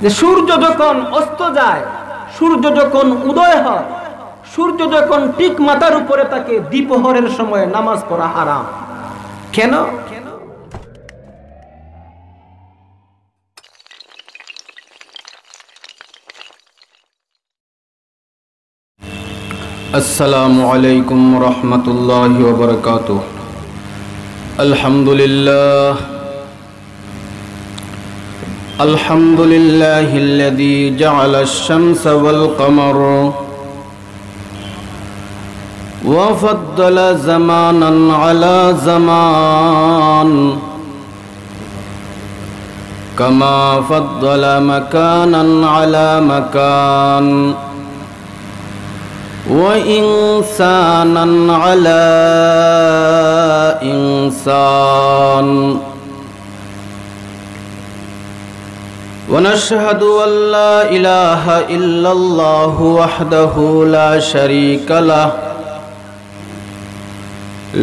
যে সূর্য যখন অস্ত যায়, সূর্য যখন উদয় হয়, সূর্য যখন ঠিক মাথার উপরে থাকে, দ্বিপ্রহরের সময় নামাজ পড়া হারাম। কেন? আসসালামু আলাইকুম রহমতুল্লাহি ওয়া বারাকাতুহু। আলহামদুলিল্লাহ আলহামদুলিল্লাহিল্লাযী জাআলা আশ-শামসা ওয়াল কমারা ওয়া ফাদ্দালা জামানান আলা জামান কামা ফাদ্দালা মাকানান আলা মাকান وإنسانا على إنسان ونشهد أن لا إله إلا الله وحده لا شريك له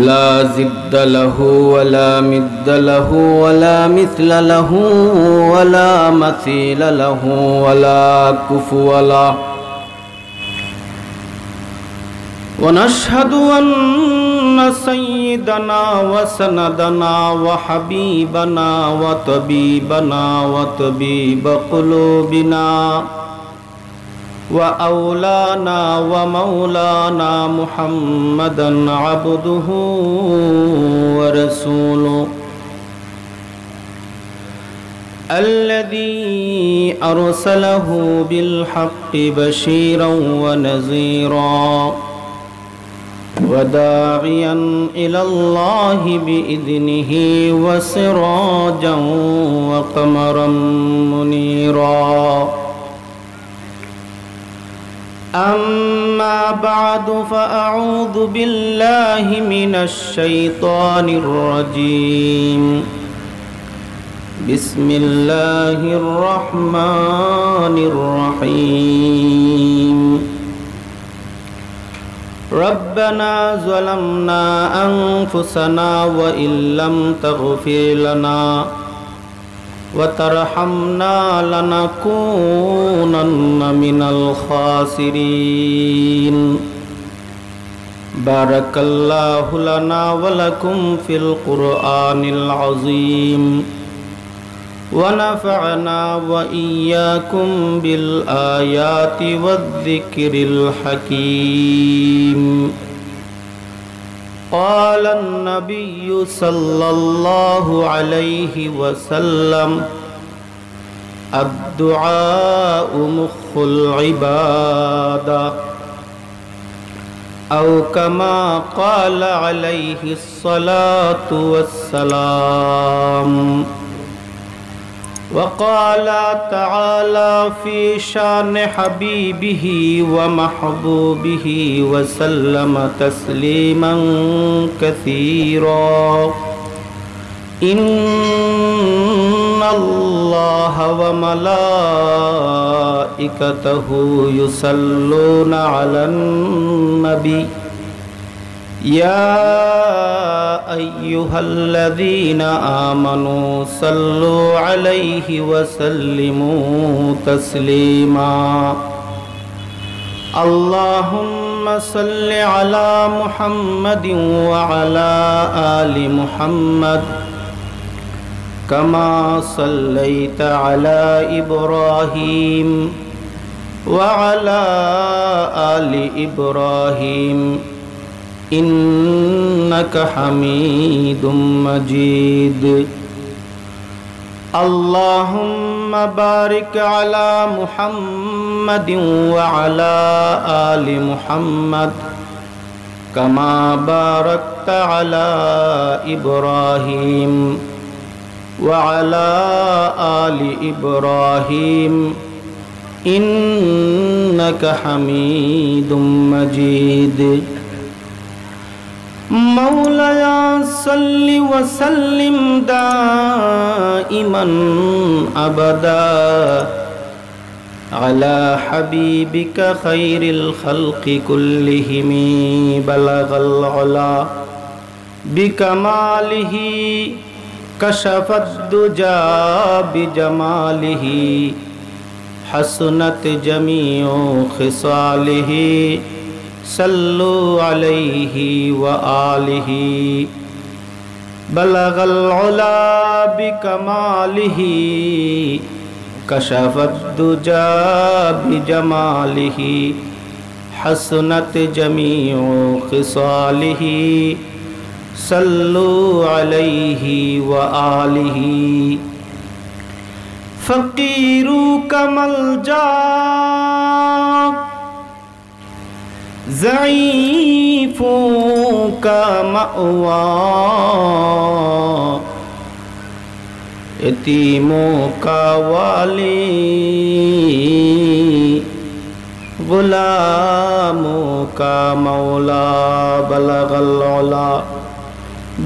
لا ضد له ولا مد له ولا مثل له ولا مثيل له ولا كفو له ونشهد أن سيدنا وسندنا وحبيبنا وطبيبنا وطبيب قلوبنا وأولانا ومولانا محمدا عبده ورسوله الذي أرسله بالحق بشيرا ونذيرا وداعيا إلى الله بإذنه وسراجا وقمرا منيرا أما بعد فأعوذ بالله من الشيطان الرجيم بسم الله الرحمن الرحيم ربنا ظلمنا أنفسنا وإن لم تغفر لنا وترحمنا لنكونن من الخاسرين بارك الله لنا ولكم في القرآن العظيم ونفعنا وإياكم بالآيات والذكر الحكيم قال النبي صلى الله عليه وسلم الدعاء مخ العبادة أو كما قال عليه الصلاة والسلام وقال تعالى في شان حبيبه ومحبوبه وسلم تسليما كثيرا إن الله وملائكته يصلون على النبي يا أيها الذين آمنوا صلوا عليه وسلموا تسليما اللهم صل على محمد وعلى آل محمد كما صليت على إبراهيم وعلى آل إبراهيم إنك حميد مجيد اللهم بارك على محمد وعلى آل محمد كما باركت على إبراهيم وعلى آل إبراهيم إنك حميد مجيد مولاي صل وسلم دائما أبدا على حبيبك خير الخلق كلهم بلغ العلا بكماله كشف الدجى بجماله حسنت جميع خصاله صلوا عليه وآله بلغ العلا بكماله كشف الدجى بجماله حسنت جميع خصاله صلوا عليه وآله فقير كملجا ضعيف كمأوى यतीमों का वाली गुलामों का मौला बलगल उला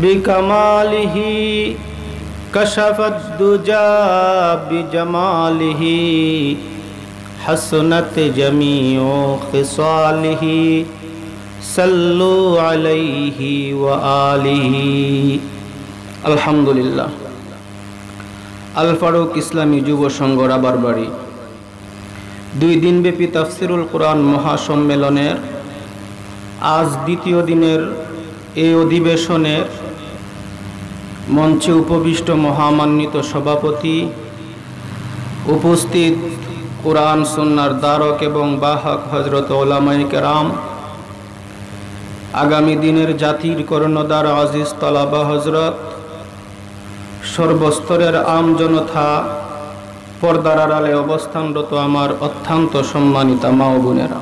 बिकमालिही कशफत दुजा बिजमालिही हसनत जमीओ खिसालिही सल्लु अलैहि व आलिही। अल्हम्दुलिल्लाह। আল ফারুক ইসলামী যুব সংঘ রাবারবাড়ি 2 দিনব্যাপী তাফসিরুল কোরআন মহাসম্মেলনের আজ দ্বিতীয় দিনের এই অধিবেশনের মঞ্চে উপবিষ্ট মহামান্বিত সভাপতি, উপস্থিত কোরআন সুন্নাহর ধারক এবং বাহক হযরত উলামায়ে কেরাম, আগামী দিনের জাতির কর্ণধার আজিজ তালাবা হযরত, সর্বস্তরের আম জনতা, পর্দার আড়ালে অবস্থানরত আমার অত্যন্ত সম্মানিত মা ও বোনেরা,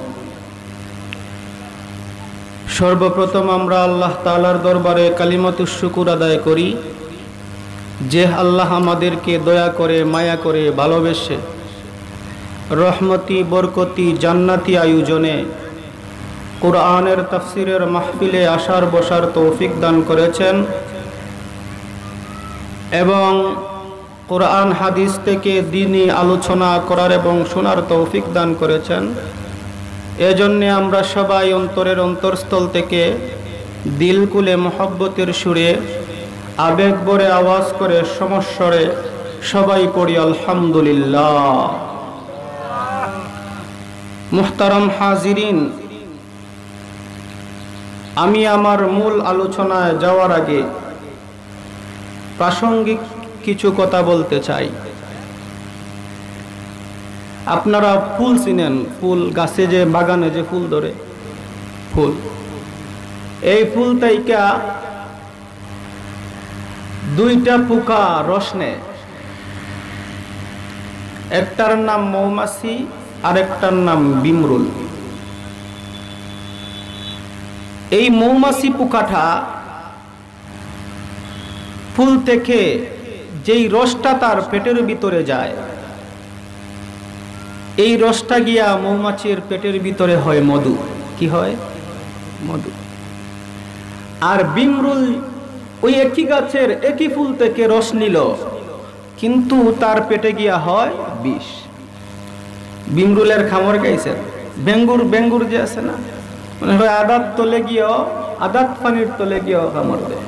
সর্বপ্রথম আমরা আল্লাহ তাআলার দরবারে কালিমাতুশ শুকুর আদায় করি যে আল্লাহ আমাদেরকে দয়া করে, মায়া করে, ভালোবেসে রহমতি, বরকতি, জান্নাতি আয়োজনে কোরআনের তাফসিরের মাহফিলে আসার বসার তৌফিক দান করেছেন এবং কোরআন হাদিস থেকে দ্বীনি আলোচনা করার এবং শোনার তৌফিক দান করেছেন। এজন্য আমরা সবাই অন্তরের অন্তরস্থল থেকে দিলকুলে মহব্বতের সুরে, আবেগ ভরে আওয়াজ করে, সমস্বরে সবাই পড়ি আলহামদুলিল্লাহ। মুহতারাম হাজিরিন, আমি আমার মূল আলোচনায় যাওয়ার আগে প্রাসঙ্গিক কিছু কথা বলতে চাই। আপনারা ফুল চিনেন, ফুল গাছে যে বাগানে যে ফুল ধরে, ফুল, এই ফুল থেকে 2টা পোকা রস নেয়। একটার নাম মৌমাছি আর একটার নাম বিমরুল। এই মৌমাছি পোকাটা ফুল থেকে যেই রসটা তার পেটের ভিতরে যায়, এই রসটা গিয়া মৌমাছির পেটের ভিতরে হয় মধু। কি হয়? মধু। আর বিমরুল ওই একই গাছের একই ফুল থেকে রস নিল, কিন্তু তার পেটে গিয়া হয় বিষ। বিমরুলের খামর গাইছে, বেঙ্গুর যে আছে না, মানে হয় আদাত তলে গিয়েও, আদাত পানির তলে গিয়েও খামর দেয়।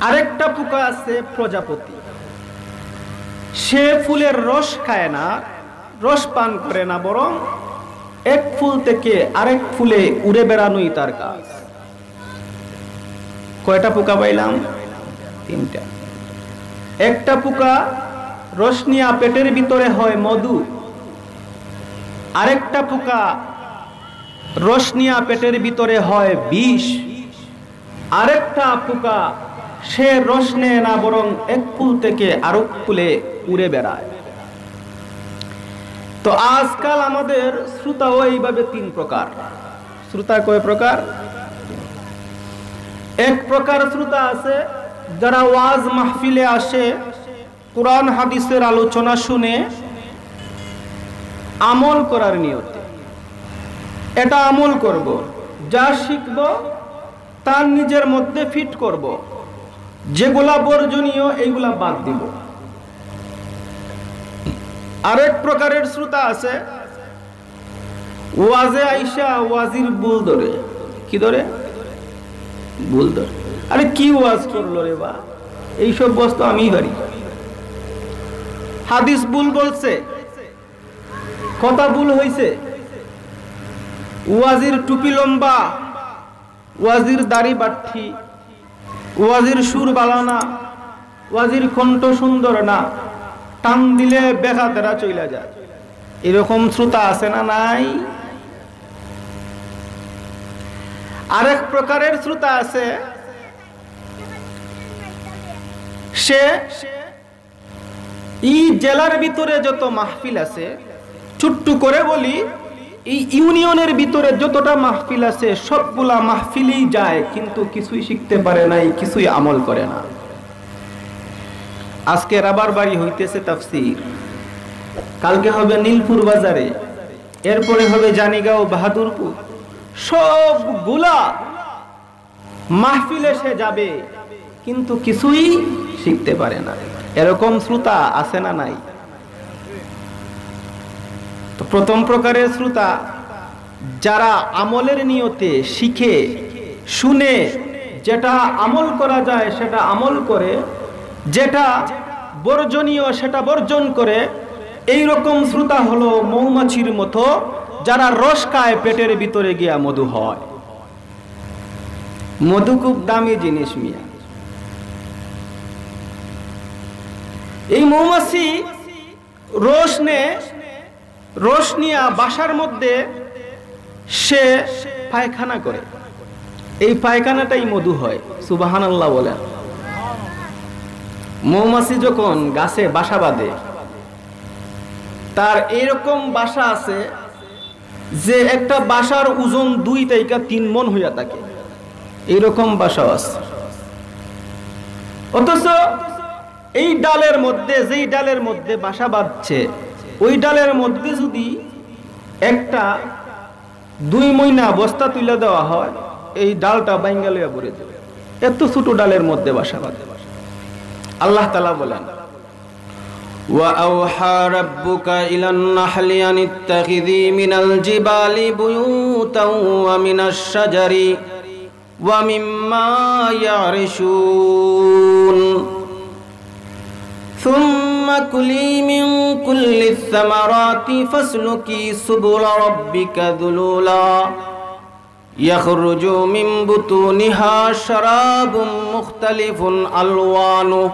আরেকটা পোকা আছে প্রজাপতি, সে ফুলের রস খায় না, রস পান করে না, বরং এক ফুল থেকে আরেক ফুলে উড়ে বেড়ানোই তার কাজ। কয়টা পোকা পাইলাম? 3টা। একটা পোকা রস নিয়া পেটের ভিতরে হয় মধু, আরেকটা পোকা রস নিয়া পেটের ভিতরে হয় বিষ, আরেকটা পোকা সে রস নেয় না, বরং এক ফুল থেকে আরেক ফুলে উড়ে বেড়ায়। তো আজকাল আমাদের শ্রোতাও এইভাবে 3 প্রকার। শ্রোতা কয় প্রকার? এক প্রকার শ্রোতা আছে যারা ওয়াজ মাহফিলে আসে, কোরআন হাদিসের আলোচনা শুনে আমল করার নিয়তে, এটা আমল করব, যা শিখব তার নিজের মধ্যে ফিট করব, যেগুলা বর্জনীয় এইগুলা বাদ দিব। আরেক প্রকারের শ্রোতা আছে ওয়াজে আইসা ওয়াজির ভুল ধরে। কি ধরে? ভুল ধরে। আরে কি ওয়াজ করলো রে বা, এইসব বস্তু আমি পারি। হাদিস ভুল বলছে, কথা ভুল হইছে, ওয়াজির টুপি লম্বা, ওয়াজির দাড়ি বাট্টি, ওয়াজির সুর বালানা, ওয়াজির কণ্ঠ সুন্দর না, টান দিলে বেকাতেরা চইলা যায়, এরকম শ্রোতা আছে না নাই? আরেক প্রকারের শ্রোতা আছে, সে এই জেলার ভিতরে যত মাহফিল আছে, ছোট্ট করে বলি, এই ইউনিয়নের ভিতরে যতটা মাহফিল আছে সবগুলা মাহফিলেই যায়, কিন্তু কিছুই শিখতে পারে নাই, কিছুই আমল করে না। আজকে রাবার বাড়ি হইতেছে তাফসীর, কালকে হবে নীলপুর বাজারে, এরপরে হবে জানিগাঁও বাহাদুরপুর, সবগুলা মাহফিলে সে যাবে কিন্তু কিছুই শিখতে পারে না। এরকম শ্রোতা আছে না নাই? তো প্রথম প্রকারের শ্রোতা যারা আমলের নিয়তে শিখে শুনে যেটা আমল করা যায় সেটা আমল করে, যেটা বর্জনীয় সেটা বর্জন করে, এই রকম শ্রোতা হলো মৌমাছির মতো যারা রস খায় পেটের ভিতরে গিয়া মধু হয়। মধু খুব দামি জিনিস মিয়া। এই মৌমাছি রস নিয়া বাসার মধ্যে সে পায়খানা করে, এই পায়খানাটাই মধু হয়। সুবহানাল্লাহ বলেন। মৌমাছি যখন গাছে বাসা বাঁধে, তার এরকম বাসা আছে যে একটা বাসার ওজন 2 থেকে 3 মণ হইয়া থাকে, এইরকম বাসা আছে। অথচ এই ডালের মধ্যে, যেই ডালের মধ্যে বাসা বাঁধছে, ওই ডালের মধ্যে যদি একটা 2 মইনা বস্তা তুলে দেওয়া হয়, এই ডালটা ভাঙ্গা লইয়া পড়ে যাবে, এত ছোট ডালের মধ্যে বাসা বাঁধে। আল্লাহ তাআলা বলেন, وَأَوْحَى رَبُّكَ إِلَى النَّحْلِ أَنِ اتَّخِذِي مِنَ الْجِبَالِ بُيُوتًا وَمِنَ الشَّجَرِ وَمِمَّا يَعْرِشُونَ ثُمَّ كُلِي مِن كُلِّ الثَّمَرَاتِ فَاسْلُكِي سُبُلَ رَبِّكَ ذُلُولًا يَخْرُجُ مِن بُطُونِهَا شَرَابٌ مُخْتَلِفٌ أَلْوَانُهُ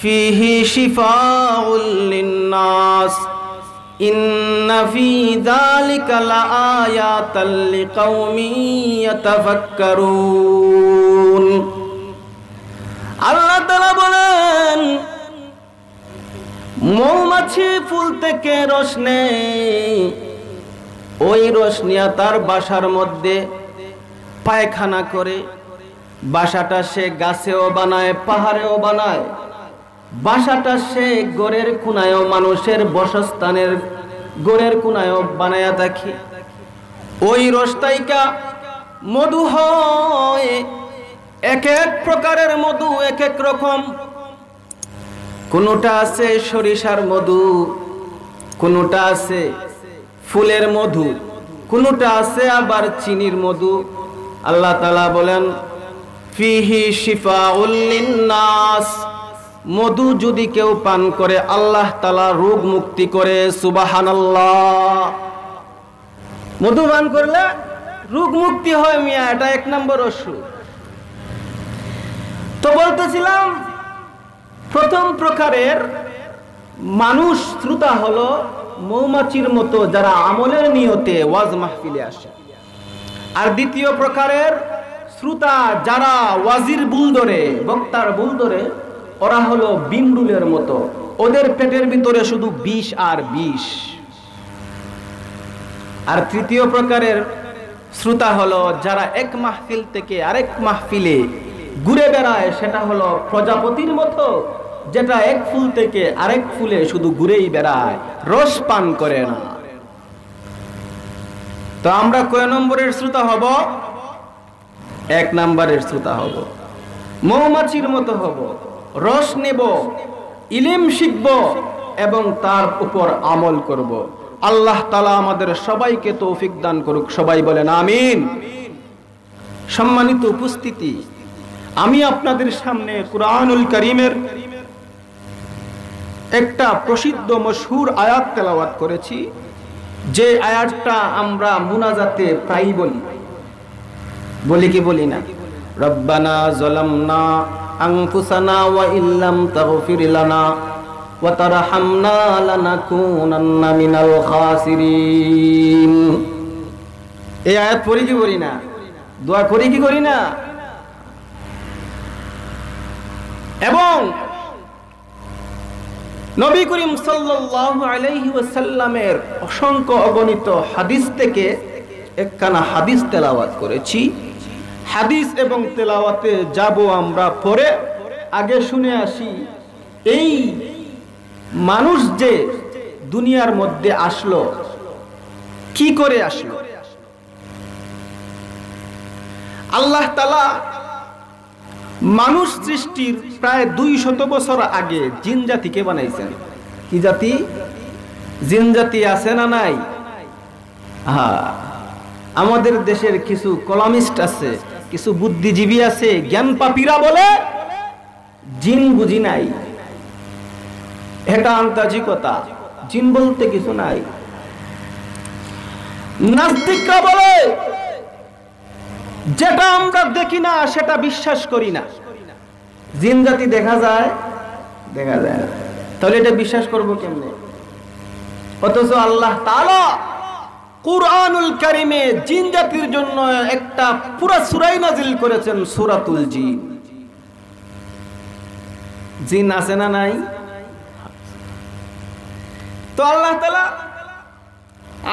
فيه شفاء للناس إن في ذلك لآيات لقوم يتفكرون আল্লাহ তাআলা বলেন, মৌমাছি ফুল থেকে রস নেয়, ওই রস নিয়ে তার বাসার মধ্যে পায়খানা করে, বাসাটা সে গাছেও বানায়, পাহাড়েও বানায়, বাসাটা সে গড়ের কোনায়ও, মানুষের বসস্থানের গড়ের কোনায়ও বানায়া থাকে। ওই রসটাইকা মধু হয়, এক এক প্রকারের মধু এক এক রকম। কোনটা আছে সরিষার মধু, কোনটা আছে ফুলের মধু, কোনটা আছে আবার চিনির মধু। আল্লাহ তাআলা বলেন, ফিহি শিফাউল লিন্নাস, মধু যদি কেউ পান করে আল্লাহ তাআলা রোগ মুক্তি করে। সুবহানাল্লাহ। মধু পান করলে রোগ মুক্তি হয় মিয়া, এটা 1 নম্বর ওষুধ। তো বলতেছিলাম, প্রথম প্রকারের মানুষ শ্রোতা হলো মৌমাছির মতো যারা আমলের নিয়তে ওয়াজ মাহফিলে আসে। আর দ্বিতীয় প্রকারের শ্রোতা যারা ওয়াজির ভুল ধরে, বক্তার ভুল ধরে, ওরা হলো বিমরুলের মতো, ওদের পেটের ভিতরে শুধু বিষ আর বিষ। আর তৃতীয় প্রকারের শ্রোতা হলো যারা এক মাহফিল থেকে আরেক মাহফিলে ঘুরে বেড়ায়, সেটা হলো প্রজাপতির মতো, যেটা এক ফুল থেকে আরেক ফুলে শুধু ঘুরেই বেড়ায়, রস পান করে না। তো আমরা কয় নম্বরের শ্রোতা হব? 1 নম্বরের শ্রোতা হব। মৌমাছির মতো হব, রস নেব, ইলম শিখব এবং তার উপর আমল করব। আল্লাহ তাআলা আমাদের সবাইকে তৌফিক দান করুক। সবাই বলেন আমিন। সম্মানিত উপস্থিতি, আমি আপনাদের সামনে কুরআনুল কারীমের একটা প্রসিদ্ধ মশহুর আয়াত তেলাওয়াত করেছি, যে আয়াতটা আমরা মুনাজাতে প্রায়ই বলি কি বলি না? রব্বানা যালামনা আনফুসানা ওয়া ইল্লাম তাগফির লানা ওয়া তারহামনা লানাকুনান্না মিনাল খাসিরিন। এই আয়াত পড়ি কি করি না? দোয়া করি কি করি না? এবং নবী করিম সাল্লাল্লাহু আলাইহি ওয়াসাল্লামের অসংখ্য অগণিত হাদিস থেকে একখানা হাদিস তেলাওয়াত করেছি। হাদিস এবং তেলাওয়াতে যাব আমরা পরে। আগে শুনে আসি, এই মানুষ যে দুনিয়ার মধ্যে আসলো, কি করে আসলো? আল্লাহ তাআলা মানুষ সৃষ্টির প্রায় 200 বছর আগে জিন জাতিকে বানাইছেন। কি জাতি? জিন জাতি আছে না নাই? হ্যাঁ, আমাদের দেশের কিছু কলামিস্ট আছে, কিছু বুদ্ধিজীবী আছে, জ্ঞান পাপীরা বলে জিন বুঝি নাই, এটা আন্তাজিকতা, জিন বলতে কিছু নাই। নাস্তিকরা বলে যেটা আমরা দেখি না সেটা বিশ্বাস করি না। জিন জাতি দেখা যায়? দেখা যায় না। তাহলে এটা বিশ্বাস করব কেমনে? অথচ আল্লাহ তাআলা কুরআনুল কারীমে জিন জাতির জন্য একটা পুরা সূরাই নাজিল করেছেন, সূরাতুল জিন। জিন আছে না নাই? তো আল্লাহ তাআলা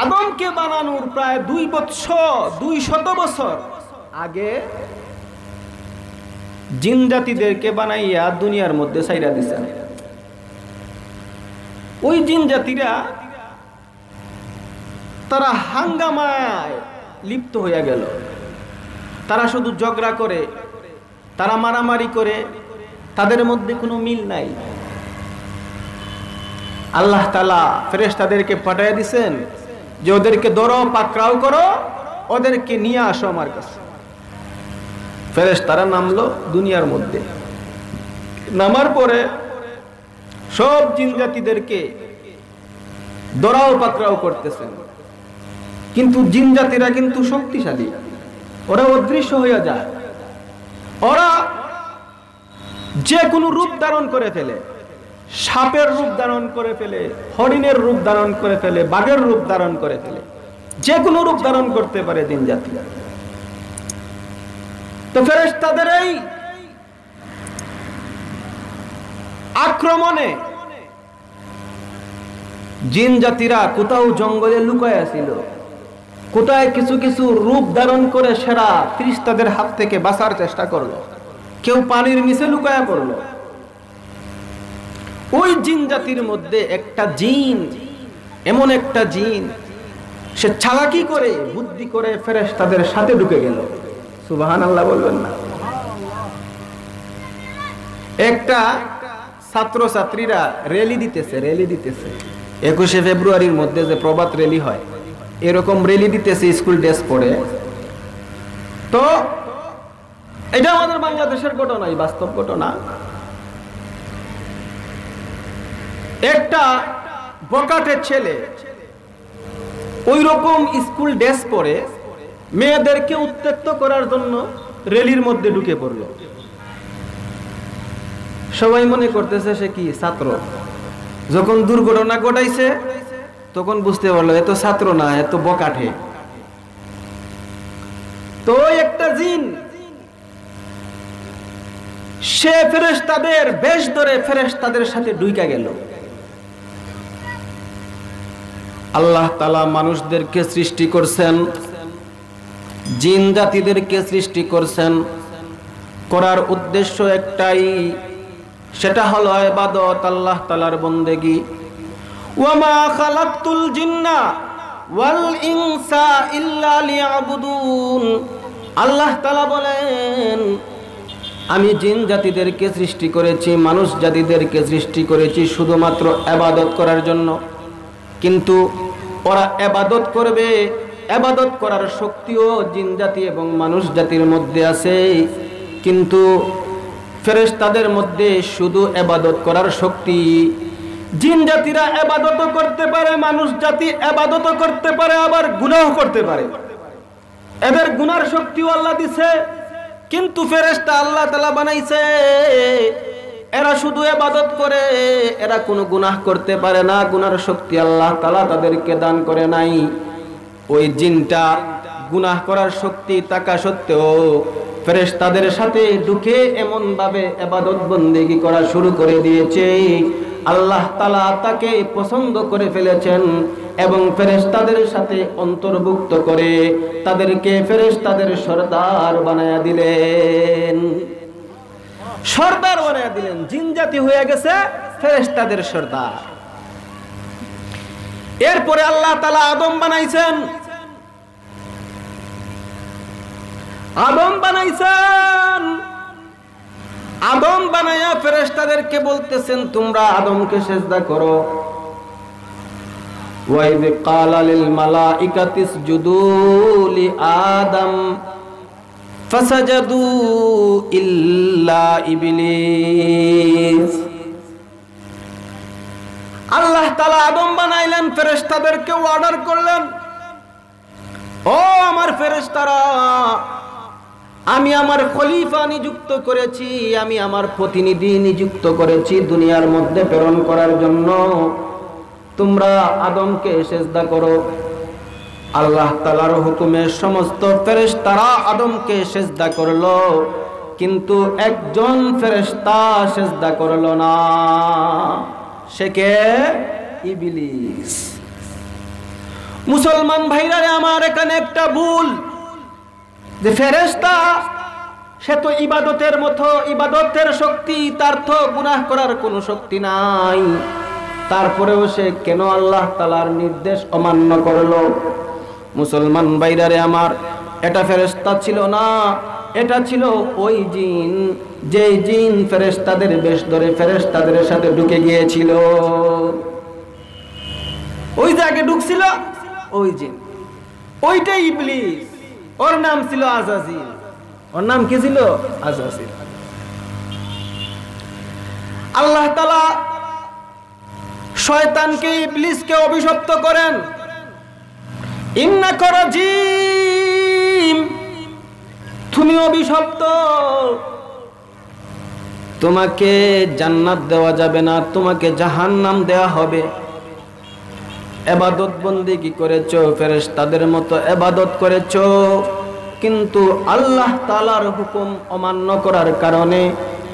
আদমকে বানানোর প্রায় 200 বছর আগে জিন জাতিদেরকে বানাইয়া দুনিয়ার মধ্যে ছাইরা দিছেন। ওই জিন জাতিরা তারা হাঙ্গামায় লিপ্ত হইয়া গেল। তারা শুধু ঝগড়া করে, তারা মারামারি করে, তাদের মধ্যে কোনো মিল নাই। আল্লাহ তাআলা ফেরেশতাদেরকে পাঠিয়ে দিয়েছেন যে ওদেরকে ধরো, পাকড়াও করো, ওদেরকে নিয়ে আসো আমার কাছে। ফেরেশতারা নামলো দুনিয়ার মধ্যে। নামার পরে সব জিন জাতিদেরকে ধরাও পাকড়াও করতেছেন। কিন্তু জিন জাতিরা কিন্তু শক্তিশালী, ওরা অদৃশ্য হয়ে যায়। ওরা যে কোনো রূপ ধারণ করে ফেলে, সাপের রূপ ধারণ করে ফেলে, হরিণের রূপ ধারণ করে ফেলে, বাঘের রূপ ধারণ করে ফেলে, যে কোনো রূপ ধারণ করতে পারে জিন জাতি। তো ফেরেশতাদের এই আক্রমণে জিন জাতিরা কোথাও জঙ্গলে লুকায়া ছিল, কোথায় কিছু কিছু রূপ ধারণ করে সেরা ফেরেশতাদের হাত থেকে বাঁচার চেষ্টা করলো, কেউ পানির নিচে লুকায়া পড়লো। ওই জিন জাতির মধ্যে একটা জিন, এমন একটা জিন, সে চালাকি করে, বুদ্ধি করে ফেরেশতাদের সাথে ঢুকে গেল। সুবহানাল্লাহ বলবেন না? একটা ছাত্রছাত্রীরা র্যালি দিতেছে 21শে ফেব্রুয়ারির মধ্যে যে প্রভাত র্যালি হয়, এরকম র্যালি দিতেছে স্কুল ড্রেস পরে। তো এটা আমাদের বাংলাদেশের ঘটনা, বাস্তব ঘটনা। একটা বকাটে ছেলে ওই রকম স্কুল ড্রেস পরে মেয়েদেরকে উত্ত্যক্ত করার জন্য র্যালির মধ্যে ঢুকে পড়ল। সবাই মনে করতেছে সে কি ছাত্র। যখন দুর্ঘটনা ঘটাইছে তখন বুঝতে পারলো এত ছাত্র না, এত বকাটে। তো একটা জিন সে ফেরেশতাদের বেশ ধরে ফেরেশতাদের সাথে ঢুইকা গেল। আল্লাহ তাআলা মানুষদেরকে সৃষ্টি করছেন, জিন জাতিদেরকে সৃষ্টি করছেন, করার উদ্দেশ্য একটাই, সেটা হলো ইবাদত, আল্লাহ তাআলার বন্দেগী। ওয়া মা খালাকতুল জিন্না ওয়াল ইনসা ইল্লা লিয়াবুদুন। আল্লাহ তাআলা বলেন, আমি জিন জাতিদেরকে সৃষ্টি করেছি, মানুষ জাতিদেরকে সৃষ্টি করেছি শুধুমাত্র ইবাদত করার জন্য। কিন্তু ওরা ইবাদত করবে, ইবাদত করার শক্তিও জিন জাতি এবং মানুষ জাতির মধ্যে আছে, কিন্তু ফেরেশতাদের মধ্যে শুধু ইবাদত করার শক্তি, জিন জাতিরা ইবাদত করতে পারে, মানুষ জাতি ইবাদত করতে পারে, আবার গুনাহ করতে পারে। এদের গুনার শক্তিও আল্লাহ দিছে, কিন্তু ফেরেশতা আল্লাহ তাআলা বানাইছে এরা শুধু ইবাদত করে, এরা কোনো গুনাহ করতে পারে না। গুনার শক্তি আল্লাহ তাআলা তাদেরকে দান করে নাই। ওই জিনটা গুনাহ করার শক্তি থাকা সত্ত্বেও ফেরেশতাদের সাথে ঢুকে এমন ভাবে ইবাদত বন্দেগী করা শুরু করে দিয়েছে, আল্লাহ তাআলা তাকে পছন্দ করে ফেলেছেন এবং ফেরেশতাদের সাথে অন্তর্ভুক্ত করে তাদেরকে ফেরেশতাদের সরদার বানায়া দিলেন। সরদার বানায়া দিলেন, জিন জাতি হয়ে গেছে ফেরেশতাদের সরদার। এরপরে আল্লাহ তাআলা আদম বানাইছেন। আদম বানায়া ফেরেশতাদেরকে বলতেছেন তোমরা আদমকে সিজদা করো। ওয়াইদ ক্বালা লিল মালাইকাতি ইসজুদু লি আদম ফাসাজাদু ইল্লা ইবলিস। আল্লাহ তাআলা আদম বানাইলেন, ফেরেশতাদেরকে অর্ডার করলেন, ও আমার ফেরেশতারা, আমি আমার খলিফা নিযুক্ত করেছি, আমি আমার প্রতিনিধি নিযুক্ত করেছি দুনিয়ার মধ্যে প্রেরণ করার জন্য, তোমরা আদমকে সিজদা করো। আল্লাহ তাআলার হুকুমে সমস্ত ফেরেশতারা আদমকে সিজদা করলো, কিন্তু একজন ফেরেশতা সিজদা করলো না, সে কে? ইবলিস। মুসলমান ভাইরা আমার, এখানে একটা ভুল, যে ফেরেশতা সে তো ইবাদতের মতো, ইবাদতের শক্তি তার তো, গুনাহ করার কোনো শক্তি নাই, তারপরেও সে কেন আল্লাহ তাআলার নির্দেশ অমান্য করলো? মুসলমান ভাইরা আমার, এটা ফেরেশতা ছিল না, এটা ছিল ওই জিন, যে জিন ফেরেশতাদের বেশ ধরে ফেরেশতাদের সাথে ঢুকে গিয়েছিল। ওই যে আগে ঢুকছিল ওই জিন, ওইটাই ইবলিস। ওর নাম ছিল আজাজিল। ওর নাম কি ছিল? আজাজিল। আল্লাহ তাআলা শয়তানকে, ইবলিসকে অভিশপ্ত করেন, ইন্নাকা রাজিম, তুমি অভিশপ্ত, তোমাকে জান্নাত দেওয়া যাবে না, তোমাকে জাহান্নাম দেওয়া হবে। ইবাদত বন্দেগী করেছো, ফেরেশতাদের মতো ইবাদত করেছো, কিন্তু আল্লাহ তাআলার হুকুম অমান্য করার কারণে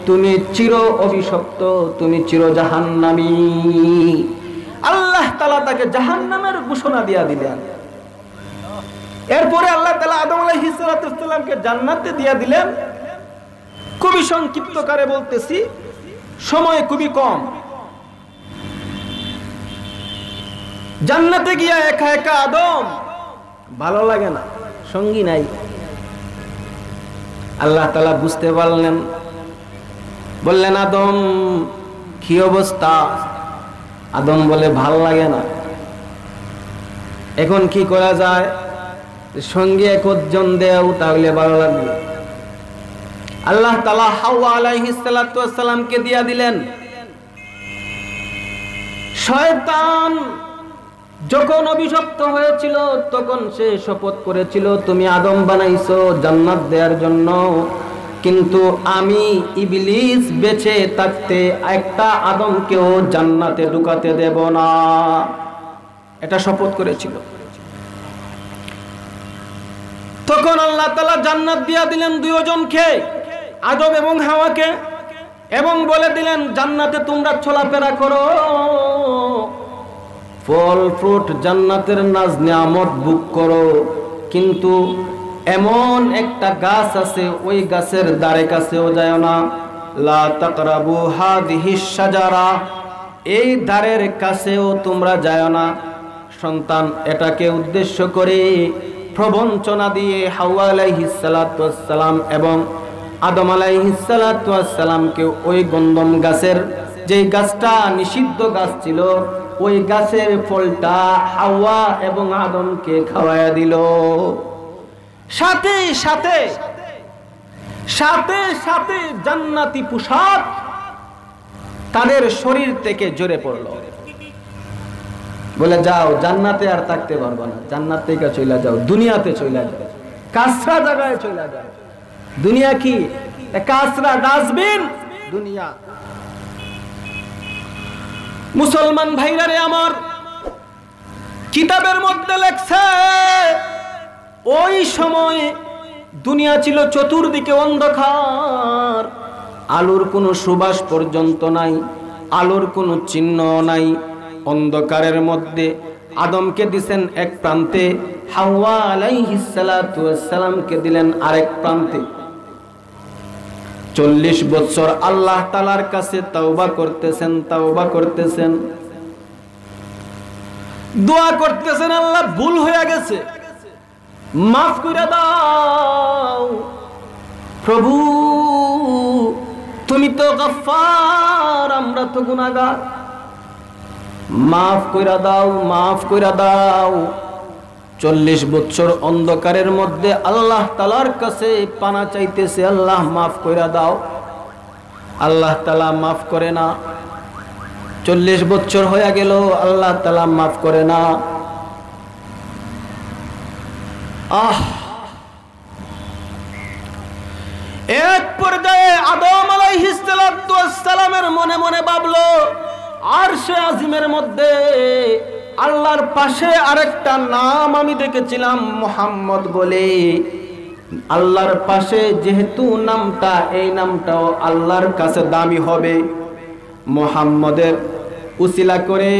তুমি চির অভিশপ্ত, তুমি চির জাহান্নামী। আল্লাহ তাআলা তাকে জাহান্নামের ঘোষণা দিয়া দিলেন। এরপরে আল্লাহ তাআলা আদম আলাইহিস সালামকে জান্নাতে দিয়া দিলেন। খুবই সংক্ষিপ্তকারে বলতেছি, সময় খুবই কম। জান্নাতে গিয়া একা একা আদম, ভালো লাগে না, সঙ্গী নাই। আল্লাহ তাআলা বুঝতে পারলেন, বললেন আদম কি অবস্থা? আদম বলে ভাল লাগে না, এখন কি করা যায়? সঙ্গী একজন দেও, তাহলে ভালো লাগবে। আল্লাহ তাআলা হাওয়া আলাইহিস সালাতু ওয়াস সালামকে দিয়া দিলেন। শয়তান যখন অভিশপ্ত হয়েছিল তখন সে শপথ করেছিল, তুমি আদম বানাইছো জান্নাত দেওয়ার জন্য, কিন্তু আমি ইবলিস বেঁচে থাকতে একটা আদমকেও জান্নাতে ঢুকাতে দেব না, এটা শপথ করেছিল। তখন আল্লাহ তাআলা জান্নাত দিয়া দিলেন দুইজনকে, আদম এবং হাওয়াকে, এবং বলে দিলেন জান্নাতে তোমরা চলাফেরা করো, ফল ফ্রুট জান্নাতের নাজ নিয়ামত ভোগ করো, কিন্তু এমন একটা গাছ আছে ওই গাছের ধারে কাছেও যায় না। লা তাকরাবু হাদিহিশ শাজারা, এই ধারের কাছেও তোমরা যায় না। সন্তান এটাকে উদ্দেশ্য করে প্রবঞ্চনা দিয়ে হাওয়া আলাইহিস সালাতু ওয়াস সালাম এবং আদম আলাইহিস সালাতু ওয়াস সালামকে ওই গন্ধম গাছের, যে গাছটা নিষিদ্ধ গাছ ছিল, ওই গাছের ফলটা হাওয়া এবং আদমকে খাওয়ায়া দিল। সাথে সাথে সাথে সাথে জান্নাতি পোশাক তাদের শরীর থেকে ঝরে পড়লো, বলে যাও জান্নাতে আর থাকতে পারবো না, জান্নাত থেকে চলে যাও, দুনিয়াতে চলে যাও, কাঁচরা জায়গায় চলে যাও। দুনিয়া কি? কাঁচরা ডাস্টবিন দুনিয়া। মুসলমান ভাইরা রে আমার, কিতাবের মধ্যে লেখছে ওই সময় দুনিয়া ছিল চতুর্দিকে অন্ধকার, আলোর কোনো সুবাস পর্যন্ত নাই, আলোর কোনো চিহ্ন নাই। অন্ধকারের মধ্যে আদমকে দিলেন এক প্রান্তে, হাওয়া আলাইহিস সালাতু ওয়াস সালামকে দিলেন আরেক প্রান্তে। 40 বছর আল্লাহ তাআলার কাছে তওবা করতেছেন, দোয়া করতেছেন, আল্লাহ ভুল হয়ে গেছে, মাফ করে দাও প্রভু, তুমি তো গফফার, আমরা তো গুনাহগার, মাফ কইরা দাও। 40 বছর অন্ধকারের মধ্যে আল্লাহ তাআলার কাছে পানা চাইতেছে, আল্লাহ মাফ কইরা দাও। আল্লাহ তাআলা মাফ করে না। 40 বছর হয়ে গেল, আল্লাহ তাআলা মাফ করে না। এক পর্যায়ে আদম আলাইহিস সালামের মনে মনে ভাবলো, আরশে আজিমের মধ্যে আল্লাহর পাশে আরেকটা নাম আমি দেখেছিলাম মুহাম্মদ বলে। আল্লাহর পাশে যেহেতু নামটা, এই নামটাও আল্লাহর কাছে দামি হবে, মুহাম্মদের উসিলা করে,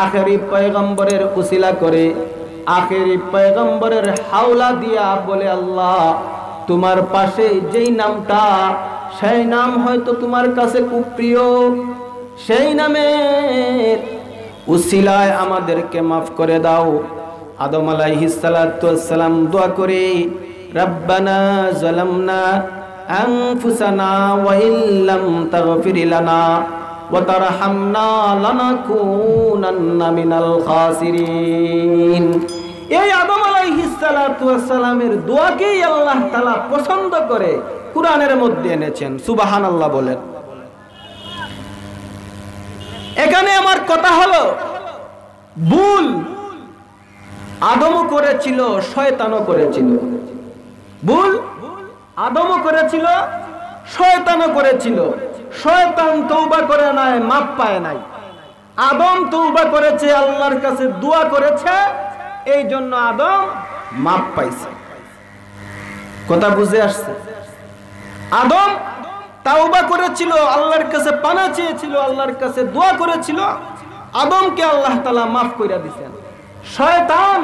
আখেরি পয়গম্বরের উসিলা করে, আখেরি পয়গম্বরের হাওলা দিয়া বলে, আল্লাহ তোমার পাশে যেই নামটা, সেই নাম হয়তো তোমার কাছে খুব প্রিয়, সেই নামের উসিলায় আমাদেরকে মাফ করে দাও। আদম আলাইহিস সালাতু ওয়াস সালাম দোয়া করে, রব্বানা যালামনা আনফুসানা ওয়া ইল্লাম তাগফির লানা ওয়া তারহামনা লানাকুনান্না মিনাল খাসিরিন। এই আদম আলাইহিস সালাতু ওয়াস সালামের দোয়াকেই আল্লাহ তাআলা পছন্দ করে কুরআনের মধ্যে এনেছেন। সুবহানাল্লাহ বলেন। এখানে আমার কথা হলো, ভুল আদমও করেছিল, শয়তানও করেছিল। ভুল আদমও করেছিল, শয়তানও করেছিল। শয়তান তওবা করে নাই, মাপ পায় নাই। আদম তওবা করেছে, আল্লাহর কাছে দোয়া করেছে, এই জন্য আদম মাপ পাইছে। কথা বুঝে আসছে? আদম তাওবা করেছিল, আল্লাহর কাছে পানা চেয়েছিল, আল্লাহর কাছে দোয়া করেছিল, আদমকে আল্লাহ তাআলা মাফ কইরা দিবেন। শয়তান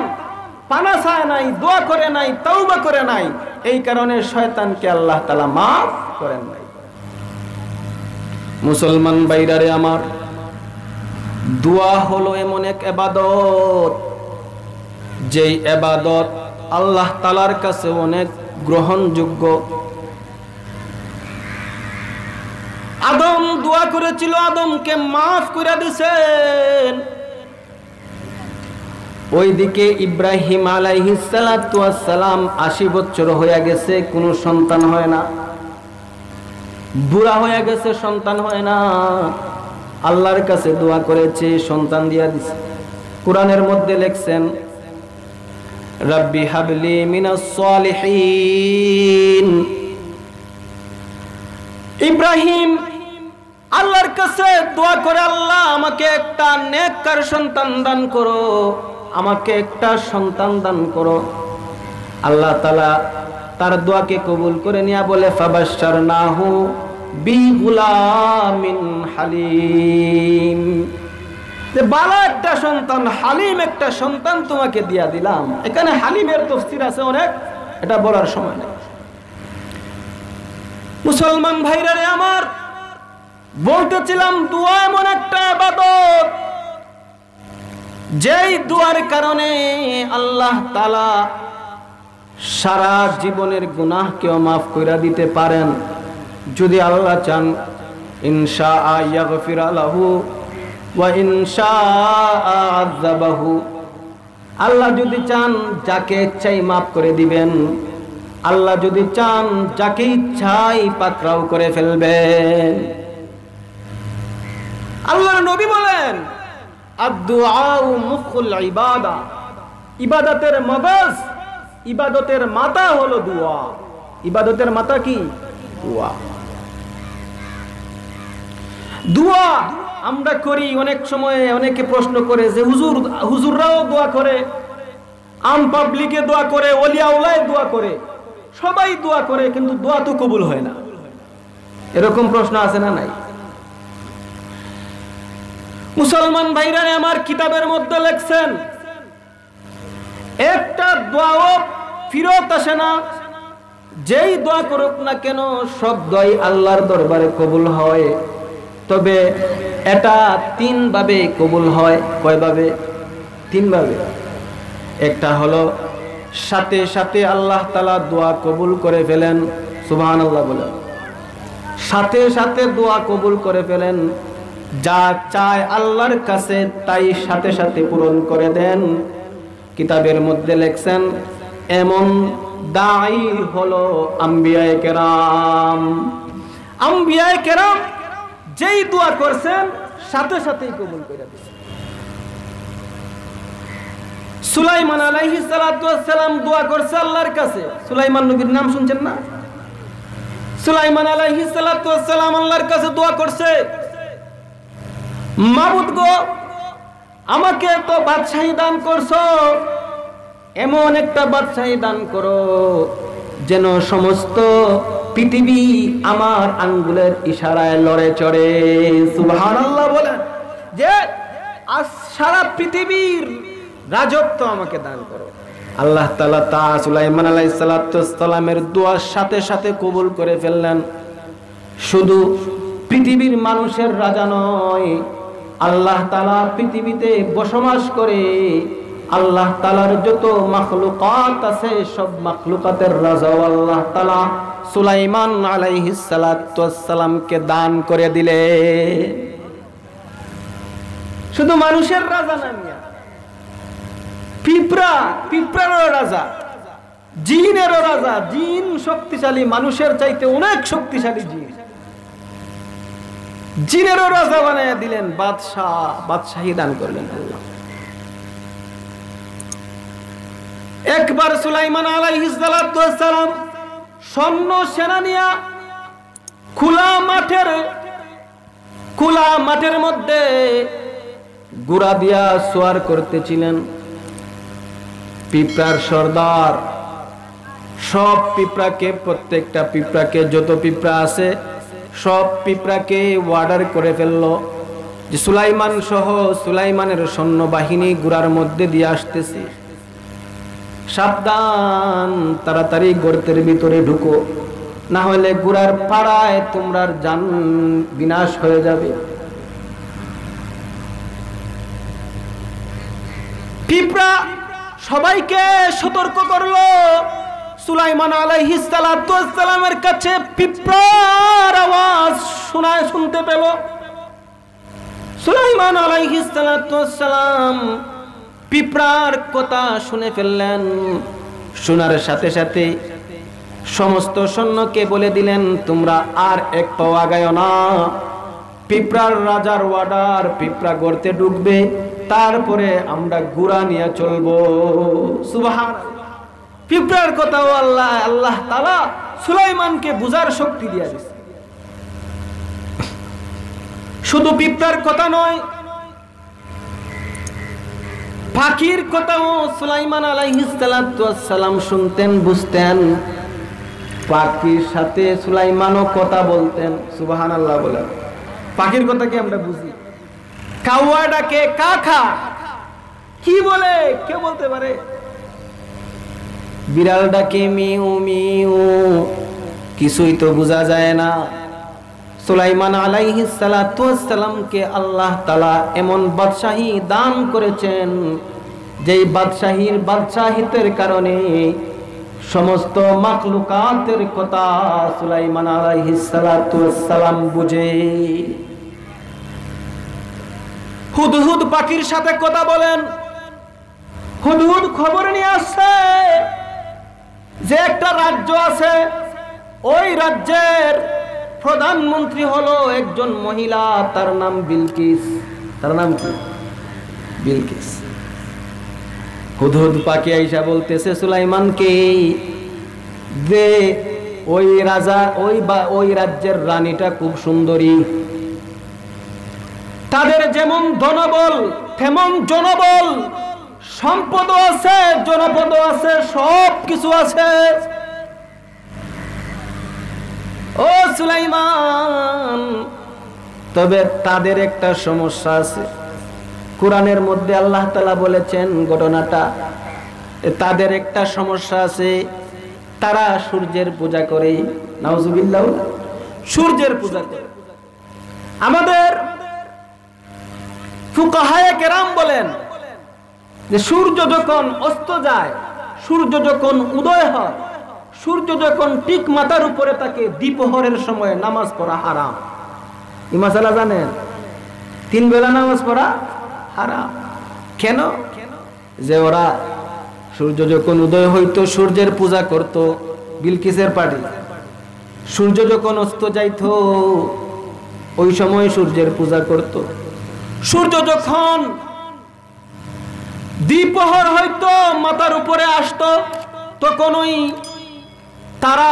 পানা চায় নাই, দোয়া করে নাই, তাওবা করে নাই, এই কারণে শয়তানকে আল্লাহ তাআলা মাফ করেন নাই। মুসলমান ভাইরারে আমার, দোয়া হলো এমন এক ইবাদত, যেই ইবাদত আল্লাহ তাআলার কাছে অনেক গ্রহণযোগ্য। আদম দোয়া করেছিল, আদমকে মাফ করে দিয়েছেন। ওইদিকে ইব্রাহিম আলাইহিস সালাতু ওয়াস সালাম 80 বছর হয়ে গেছে, কোনো সন্তান হয় না, বুড়া হয়ে গেছে, সন্তান হয় না। আল্লাহর কাছে দোয়া করেছে, সন্তান দিয়া দিছে। কোরআনের মধ্যে লেখছেন, রাব্বি হাবলি মিনাস সালিহিন। ইব্রাহিম আল্লাহর কাছে দোয়া করে, আল্লাহ আমাকে একটা নেককার সন্তান দান করো, আমাকে একটা সন্তান দান করো। আল্লাহ তাআলা তার দোয়াকে কবুল করে নিয়া বলে, ফাবাশশারনাহু বিগুলামিন হালিম, যে ভালো একটা সন্তান, হালিম একটা সন্তান তোমাকে দিয়া দিলাম। এখানে হালিমের তাফসীর আছে অনেক, এটা বলার সময় নেই। মুসলমান ভাইরা রে আমার, বলতেছিলাম দোয়া এমন একটা ইবাদত, যেই দোয়ার কারণে আল্লাহ তাআলা সারা জীবনের গুনাহকেও মাফ কইরা দিতে পারেন। যদি আল্লাহ চান, ইনশাআ ইয়াগফির লাহু ওয়া ইনশাআ আযাবাহু। আল্লাহ যদি চান, যাকে চাই মাফ করে দিবেন, আল্লাহ যদি চান যাকে ইচ্ছাই পাকড়াও করে ফেলবেন। আল্লাহর নবী বলেন আদ-দুআউ মুখুল ইবাদা, ইবাদতের মগজ, ইবাদতের মাথা হলো দোয়া। ইবাদতের মাথা কি? দোয়া। দোয়া আমরা করি, অনেক সময় অনেকে প্রশ্ন করে যে হুজুররাও দোয়া করে, আম পাবলিকে দোয়া করে, ওলিয়া উলায় দোয়া করে, সবাই দোয়া করে, কিন্তু দোয়া তো কবুল হয় না। এরকম প্রশ্ন আছে না নাই? মুসলমান ভাইরা আমার কিতাবের মধ্যে লেখছেন একটা দোয়াও ফিরত আসে না। যেই দোয়া করুক না কেন সব দোয়াই আল্লাহর দরবারে কবুল হয়, তবে এটা 3 ভাবে কবুল হয়। কয় ভাবে? 3 ভাবে। একটা হলো সাথে সাথে আল্লাহ তাআলা দোয়া কবুল করে ফেলেন, সুবহানাল্লাহ বলেন। সাথে সাথে দোয়া কবুল করে ফেলেন, যা চায় আল্লাহর কাছে তাই সাথে সাথে পূরণ করে দেন। কিতাবের মধ্যে লেখছেন এমন দাঈ হলো আম্বিয়ায়ে কেরাম। আম্বিয়ায়ে কেরাম যেই দোয়া করছেন সাথে সাথেই কবুল করে দিয়েছেন। সুলাইমান আলাইহিস সালাতু ওয়াস সালাম দোয়া করছে আল্লাহর কাছে। সুলাইমান নবীর নাম শুনছেন না? সুলাইমান আলাইহিস সালাতু ওয়াস সালাম আল্লাহর কাছে দোয়া করছে, মাবুদ গো, আমাকে তো বাদশাহী দান করছো, এমন একটা বাদশাহী দান করো যেন সমস্ত পৃথিবী আমার আঙ্গুলের ইশারায় লড়ে চড়ে। সুবহানাল্লাহ বলেন, যে সারা পৃথিবীর রাজত্ব আমাকে দান করো। আল্লাহ তাআলা তা সুলাইমান আলাইহিস সালাতু ওয়াস সালামের দোয়ার সাথে সাথে কবুল করে ফেললেন। শুধু পৃথিবীর মানুষের রাজা নয়, আল্লাহ তাআলা পৃথিবীতে বসবাস করে আল্লাহ তাআলার যত মাখলুকাত আছে সব মাখলুকাতের রাজা আল্লাহ তাআলা সুলাইমান আলাইহিস সালাতু ওয়াস সালামকে দান করে দিলে। শুধু মানুষের রাজা না মিয়া, পিঁপড়ারও রাজা, জিনেরও রাজা। জিন শক্তিশালী, মানুষের চাইতে অনেক শক্তিশালী জিন। জিনেরও রাজা বানায়া দিলেন, বাদশাহী দান করলেন আল্লাহ। একবার সুলাইমান আলাইহিস সালাতু ওয়াস সালাম সৈন্য সেনা নিয়া খোলা মাঠের মধ্যে ঘোড়া দিয়া সোয়ার করতেছিলেন। পিঁপড়ার সর্দার সব পিঁপড়াকে, প্রত্যেকটা পিঁপড়াকে, যত পিঁপড়া আছে সব পিঁপড়াকে ওয়ার্ডার করে ফেললো যে সুলাইমান সহ সুলাইমানের সৈন্যবাহিনী ঘোড়ার মধ্যে দিয়ে আসতেছে, সাবধান, তাড়াতাড়ি গর্তের ভিতরে ঢুকো, না হলে ঘোড়ার পাড়ায় তোমরা জান বিনাশ হয়ে যাবে। পিঁপড়া সবাইকে সতর্ক করলো। সুলাইমান আলাইহিস সালাতু ওয়াস সালামের কাছে পিঁপড়ার আওয়াজ শুনতে পেল। সুলাইমান আলাইহিস সালাতু ওয়াস সালাম পিঁপড়ার কথা শুনে ফেললেন। শোনার সাথে সাথে সমস্ত সৈন্যকে বলে দিলেন, তোমরা আর এক পাও আগায়ো না, পিঁপড়ার রাজার ওয়ার্ডার, পিঁপড়া গর্তে ঢুকবে, তারপরে আমরা ঘোড়া নিয়ে চলবো। সুবহানাল্লাহ। পিঁপড়ার কথাও আল্লাহ তাআলা সুলাইমানকে বুঝার শক্তি দিয়ে দিয়েছে। শুধু পিঁপড়ার কথা নয়, পাখির কথাও সুলাইমান আলাইহিস সালাতু ওয়াস সালাম শুনতেন, বুঝতেন। পাখির সাথে সুলাইমানও কথা বলতেন। সুবহানাল্লাহ বলেন। পাখির কথা কি আমরা বুঝি? কাউয়া ডাকে কাকা, কি বলে কে বলতে পারে? বিড়াল ডাকে মিউ মিউ, কিছুই তো বোঝা যায় না। সুলাইমান আলাইহিস সালাতু ওয়াস সালামকে আল্লাহ তাআলা এমন বাদশাহী দান করেছেন, যেই বাদশাহিতের কারণে সমস্ত মাখলুকাতের কথা সুলাইমান আলাইহিস সালাতু ওয়াস সালাম বুঝে। হুদহুদ পাখির সাথে কথা বলেন। হুদহুদ খবর নিয়ে আসছে যে একটা রাজ্য আছে, ওই রাজ্যের প্রধানমন্ত্রী হলো একজন মহিলা, তার নাম বিলকিস। তার নাম কি? বিলকিস। হুদহুদ পাখি আইসা বলতেছে সুলাইমানকে যে ওই রাজা ওই রাজ্যের রানীটা খুব সুন্দরী, তাদের যেমন ধনবল তেমন জনবল, সম্পদ আছে, জনপদ আছে, সব কিছু আছে। ও সুলাইমান, তবে তাদের একটা সমস্যা আছে। কোরআনের মধ্যে আল্লাহ তাআলা বলেছেন ঘটনাটা, তাদের একটা সমস্যা আছে, তারা সূর্যের পূজা করে। নাউজুবিল্লাহ, সূর্যের পূজা করে। আমাদের ফুকাহায়ে কেরাম বলেন যে সূর্য যখন অস্ত যায়, সূর্য যখন উদয় হয়, সূর্য যখন ঠিক মাথার উপরে থাকে, দ্বিপ্রহরের সময় নামাজ পড়া হারাম। এই মাসালা জানেন? 3 বেলা নামাজ পড়া হারাম। কেন? যে ওরা সূর্য যখন উদয় হইতো সূর্যের পূজা করত, বিলকিসের পার্টি। সূর্য যখন অস্ত যাইতো ওই সময় সূর্যের পূজা করত। সূর্য যখন দ্বিপ্রহর হইতো মাথার উপরে আসতো, তখন ওই তারা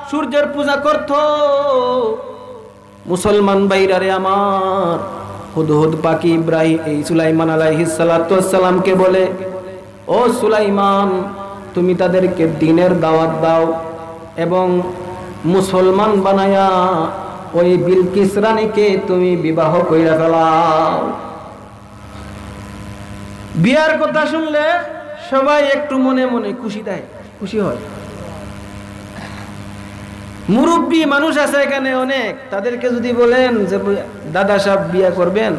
সূর্যের পূজা করত। মুসলমান ভাইরারে আমার, হুদহুদ পাখি ইব্রাহিম এই সুলাইমান আলাইহিস সালাতু ওয়াস সালামকে বলে, ও সুলাইমান, তুমি তাদেরকে দ্বীনের দাওয়াত দাও এবং মুসলমান বানায়া ওই বিলকিস রানীকে তুমি বিবাহ কইরা ফেলাও। বিয়ার কথা শুনলে সবাই একটু মনে মনে খুশি হয়। মুরব্বী মানুষ আছে এখানে অনেক, তাদেরকে যদি বলেন যে দাদা সাহেব বিয়া করবেন,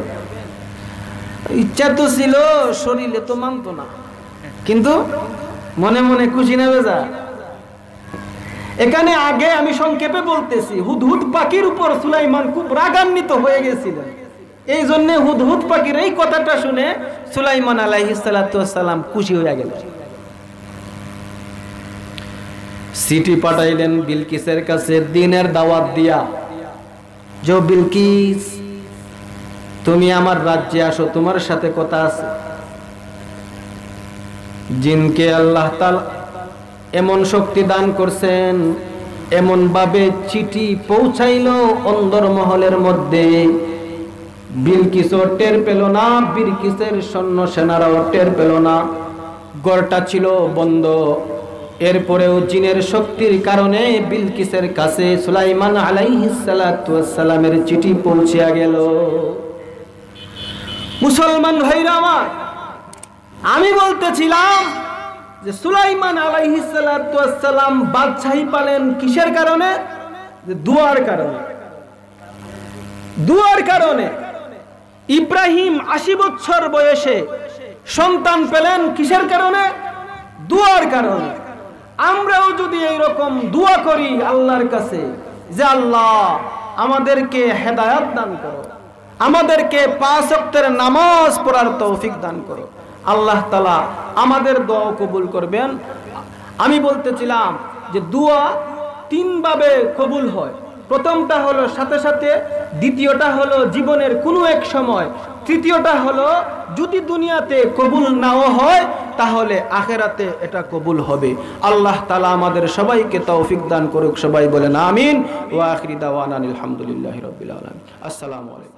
ইচ্ছা তো ছিল, শরীরে তো মানতো না, কিন্তু মনে মনে খুশি না বেজা। এখানে আগে আমি সংক্ষেপে বলতেছি, হুদহুদ পাখির উপর সুলাইমান খুব রাগান্বিত হয়ে গেছিলেন। এই জন্য হুদহুদ পাখির এই কথাটা শুনে সুলাইমান আলাইহিস সালাতু ওয়াস সালাম খুশি হয়ে গেলেন। চিঠি পাঠাইলেন বিলকিসের কাছে দ্বীনের দাওয়াত দিয়া, যে বিলকিস তুমি আমার রাজ্যে আসো, তোমার সাথে কথা আছে। জিনকে আল্লাহ তাআলা এমন শক্তি দান করছেন, এমন ভাবে চিঠি পৌঁছাইল অন্দরমহলের মধ্যে, বিলকিসও টের পেল না, বিলকিসের সৈন্য সেনারাও টের পেল না, ঘরটা ছিল বন্ধ। এরপরেও জিনের শক্তির কারণে বিলকিসের কাছে সুলাইমান আলাইহিস সালাতু ওয়াস সালামের চিঠি পৌঁছে গেল। মুসলমান ভাইরা আমার, আমি বলতেছিলাম যে সুলাইমান আলাইহিস সালাতু ওয়াস সালাম বাদশাহী পালেন কিসের কারণে? যে দুয়ার কারণে। দুয়ার কারণে। ইব্রাহিম 80 বছর বয়সে সন্তান পেলেন কিসের কারণে? দুয়ার কারণে। আমরাও যদি এইরকম দোয়া করি আল্লাহর কাছে যে আল্লাহ আমাদেরকে হেদায়েত দান করো, আমাদেরকে 5 ওয়াক্তের নামাজ পড়ার তৌফিক দান করো, আল্লাহ তাআলা আমাদের দোয়া কবুল করবেন। আমি বলতেছিলাম যে দোয়া 3 ভাবে কবুল হয়। প্রথমটা হলো সাথে সাথে, দ্বিতীয়টা হলো জীবনের কোনো এক সময়, তৃতীয়টা হলো যদি দুনিয়াতে কবুল নাও হয় তাহলে আখিরাতে এটা কবুল হবে। আল্লাহ তাআলা আমাদের সবাইকে তৌফিক দান করুক। সবাই বলেন আমিন। ওয়া আখিরি দাওয়ানা আলহামদুলিল্লাহি রাব্বিল আলামিন। আসসালামু আলাইকুম।